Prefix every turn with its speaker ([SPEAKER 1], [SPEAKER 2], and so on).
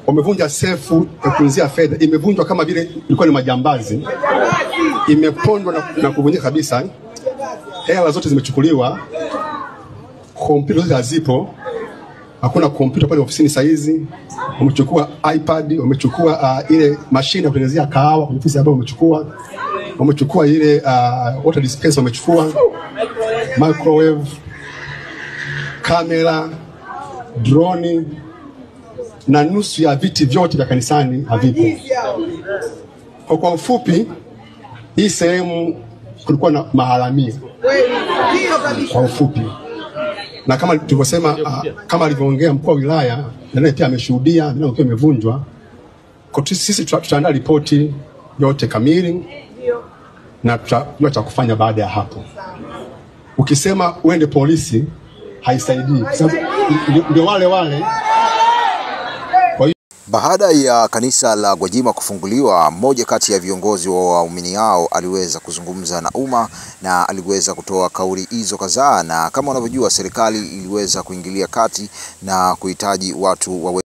[SPEAKER 1] wamevunja sefu ya kutunzia fedha, imevunjwa kama vile ilikuwa ni majambazi, imepondwa na kuvunjika kabisa. Hela zote zimechukuliwa, kompyuta zote hazipo, hakuna kompyuta pale ofisini saizi. Wamechukua iPad, wamechukua ile mashine ya kutengenezea kahawa kwenye ofisi hapo, wamechukua ile water dispenser, wamechukua microwave, kamera, drone na nusu ya viti vyote vya kanisani havipo. Kwa ufupi, hii sehemu kulikuwa na maharamia kwa ufupi, na kama tulivyosema, kama alivyoongea mkuu wa wilaya, na naye pia ameshuhudia ndio imevunjwa. Kwa sisi tutaandaa ripoti yote kamili na tutajua cha kufanya baada ya hapo. Ukisema uende polisi haisaidii, kwa sababu ndio wale.
[SPEAKER 2] Baada ya kanisa la Gwajima kufunguliwa, mmoja kati ya viongozi wa waumini hao aliweza kuzungumza na umma na aliweza kutoa kauli hizo kadhaa, na kama unavyojua serikali iliweza kuingilia kati na kuhitaji watu wawe